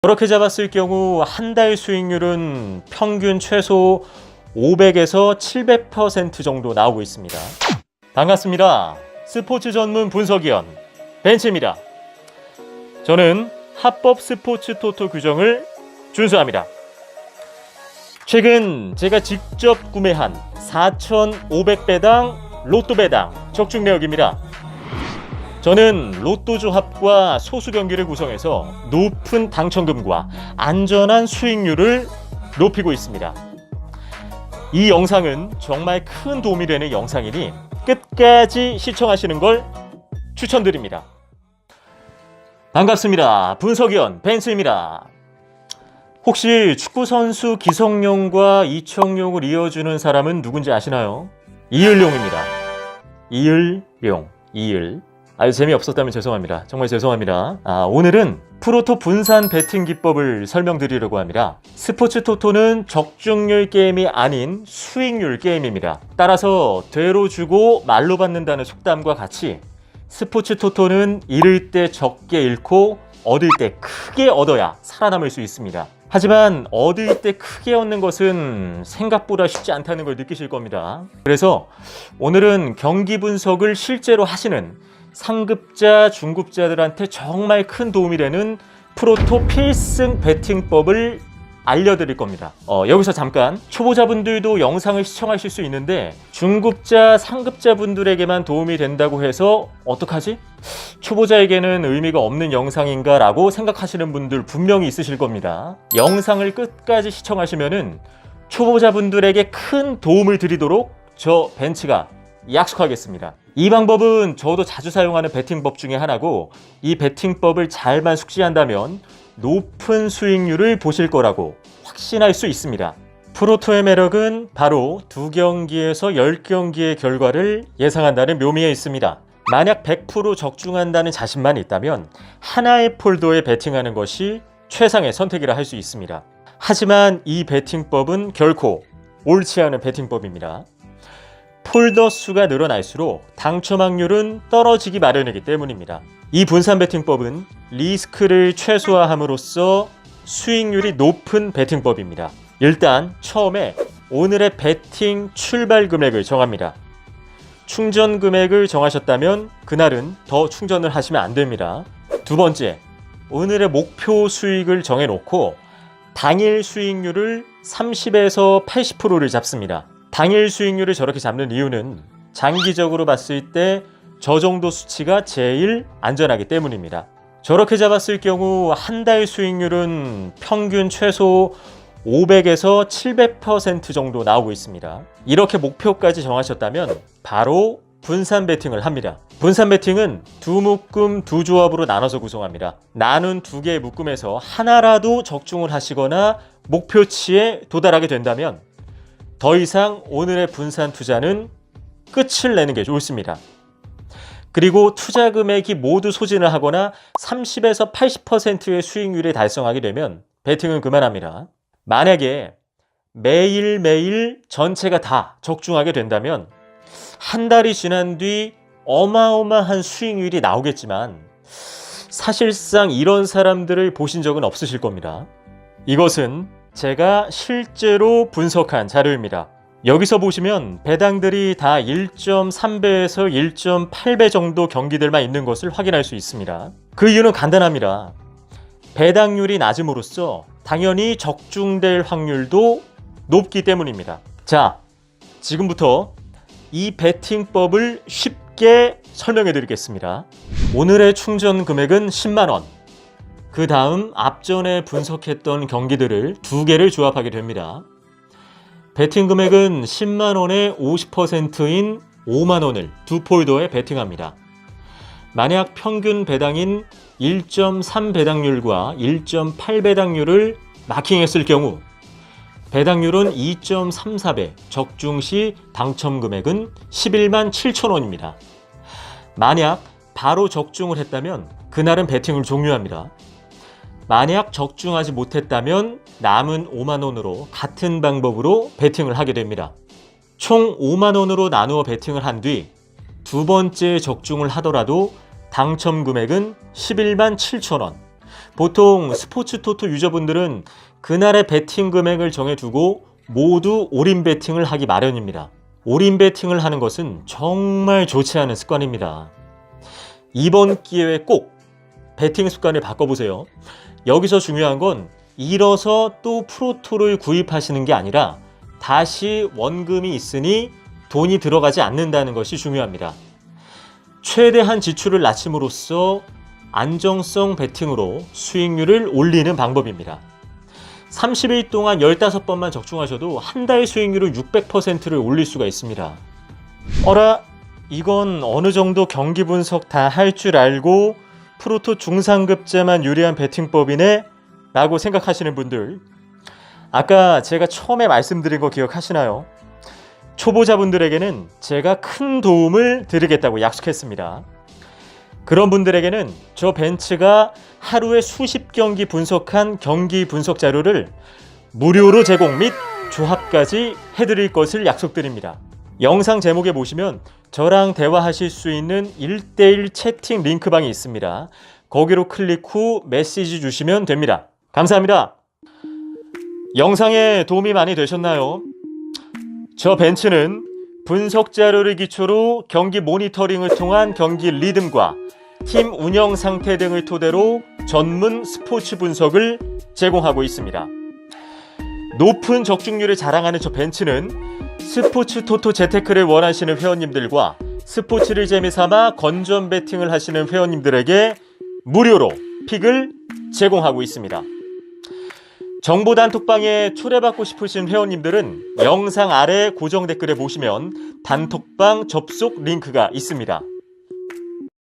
그렇게 잡았을 경우 한 달 수익률은 평균 최소 500에서 700% 정도 나오고 있습니다. 반갑습니다. 스포츠 전문 분석위원 벤츠입니다. 저는 합법 스포츠 토토 규정을 준수합니다. 최근 제가 직접 구매한 4,500배당 로또 배당 적중 내역입니다. 저는 로또 조합과 소수 경기를 구성해서 높은 당첨금과 안전한 수익률을 높이고 있습니다. 이 영상은 정말 큰 도움이 되는 영상이니 끝까지 시청하시는 걸 추천드립니다. 반갑습니다. 분석위원 벤츠입니다. 혹시 축구선수 기성용과 이청용을 이어주는 사람은 누군지 아시나요? 이을용입니다. 이을. 아유, 재미없었다면 죄송합니다. 정말 죄송합니다. 오늘은 프로토 분산 베팅 기법을 설명드리려고 합니다. 스포츠 토토는 적중률 게임이 아닌 수익률 게임입니다. 따라서 되로 주고 말로 받는다는 속담과 같이 스포츠 토토는 잃을 때 적게 잃고 얻을 때 크게 얻어야 살아남을 수 있습니다. 하지만 얻을 때 크게 얻는 것은 생각보다 쉽지 않다는 걸 느끼실 겁니다. 그래서 오늘은 경기 분석을 실제로 하시는 상급자, 중급자들한테 정말 큰 도움이 되는 프로토 필승 베팅법을 알려드릴 겁니다. 여기서 잠깐 초보자분들도 영상을 시청하실 수 있는데 중급자, 상급자분들에게만 도움이 된다고 해서 어떡하지? 초보자에게는 의미가 없는 영상인가 라고 생각하시는 분들 분명히 있으실 겁니다. 영상을 끝까지 시청하시면은 초보자분들에게 큰 도움을 드리도록 저 벤츠가 약속하겠습니다. 이 방법은 저도 자주 사용하는 베팅법 중에 하나고 이 베팅법을 잘만 숙지한다면 높은 수익률을 보실 거라고 확신할 수 있습니다. 프로토의 매력은 바로 2경기에서 10경기의 결과를 예상한다는 묘미에 있습니다. 만약 100% 적중한다는 자신만 있다면 하나의 폴더에 베팅하는 것이 최상의 선택이라 할 수 있습니다. 하지만 이 베팅법은 결코 옳지 않은 베팅법입니다. 폴더 수가 늘어날수록 당첨 확률은 떨어지기 마련이기 때문입니다. 이 분산 베팅법은 리스크를 최소화함으로써 수익률이 높은 베팅법입니다. 일단 처음에 오늘의 베팅 출발 금액을 정합니다. 충전 금액을 정하셨다면 그날은 더 충전을 하시면 안 됩니다. 두 번째, 오늘의 목표 수익을 정해놓고 당일 수익률을 30에서 80%를 잡습니다. 당일 수익률을 저렇게 잡는 이유는 장기적으로 봤을 때 저 정도 수치가 제일 안전하기 때문입니다. 저렇게 잡았을 경우 한 달 수익률은 평균 최소 500에서 700% 정도 나오고 있습니다. 이렇게 목표까지 정하셨다면 바로 분산 베팅을 합니다. 분산 베팅은 두 묶음 두 조합으로 나눠서 구성합니다. 나눈 두 개의 묶음에서 하나라도 적중을 하시거나 목표치에 도달하게 된다면 더 이상 오늘의 분산 투자는 끝을 내는 게 좋습니다. 그리고 투자 금액이 모두 소진을 하거나 30에서 80%의 수익률을 달성하게 되면 베팅은 그만합니다. 만약에 매일매일 전체가 다 적중하게 된다면 한 달이 지난 뒤 어마어마한 수익률이 나오겠지만 사실상 이런 사람들을 보신 적은 없으실 겁니다. 이것은 제가 실제로 분석한 자료입니다. 여기서 보시면 배당들이 다 1.3배에서 1.8배 정도 경기들만 있는 것을 확인할 수 있습니다. 그 이유는 간단합니다. 배당률이 낮음으로써 당연히 적중될 확률도 높기 때문입니다. 자, 지금부터 이 베팅법을 쉽게 설명해 드리겠습니다. 오늘의 충전 금액은 10만원. 그 다음 앞전에 분석했던 경기들을 두 개를 조합하게 됩니다. 베팅 금액은 10만원의 50%인 5만원을 두 폴더에 베팅합니다. 만약 평균 배당인 1.3 배당률과 1.8 배당률을 마킹했을 경우 배당률은 2.34배, 적중 시 당첨 금액은 11만 7천원입니다. 만약 바로 적중을 했다면 그날은 베팅을 종료합니다. 만약 적중하지 못했다면 남은 5만원으로 같은 방법으로 베팅을 하게 됩니다. 총 5만원으로 나누어 베팅을 한 뒤 두 번째 적중을 하더라도 당첨 금액은 11만 7천원, 보통 스포츠 토토 유저분들은 그날의 베팅 금액을 정해두고 모두 올인 베팅을 하기 마련입니다. 올인 베팅을 하는 것은 정말 좋지 않은 습관입니다. 이번 기회에 꼭 베팅 습관을 바꿔보세요. 여기서 중요한 건 잃어서 또 프로토를 구입하시는 게 아니라 다시 원금이 있으니 돈이 들어가지 않는다는 것이 중요합니다. 최대한 지출을 낮춤으로써 안정성 베팅으로 수익률을 올리는 방법입니다. 30일 동안 15번만 적중하셔도 한 달 수익률을 600%를 올릴 수가 있습니다. 어라? 이건 어느 정도 경기 분석 다 할 줄 알고 프로토 중상급자만 유리한 베팅법이네? 라고 생각하시는 분들, 아까 제가 처음에 말씀드린 거 기억하시나요? 초보자분들에게는 제가 큰 도움을 드리겠다고 약속했습니다. 그런 분들에게는 저 벤츠가 하루에 수십 경기 분석한 경기 분석 자료를 무료로 제공 및 조합까지 해드릴 것을 약속드립니다. 영상 제목에 보시면 저랑 대화하실 수 있는 1대1 채팅 링크방이 있습니다. 거기로 클릭 후 메시지 주시면 됩니다. 감사합니다. 영상에 도움이 많이 되셨나요? 저 벤츠는 분석 자료를 기초로 경기 모니터링을 통한 경기 리듬과 팀 운영 상태 등을 토대로 전문 스포츠 분석을 제공하고 있습니다. 높은 적중률을 자랑하는 저 벤츠는 스포츠 토토 재테크를 원하시는 회원님들과 스포츠를 재미삼아 건전 베팅을 하시는 회원님들에게 무료로 픽을 제공하고 있습니다. 정보 단톡방에 초대받고 싶으신 회원님들은 영상 아래 고정 댓글에 보시면 단톡방 접속 링크가 있습니다.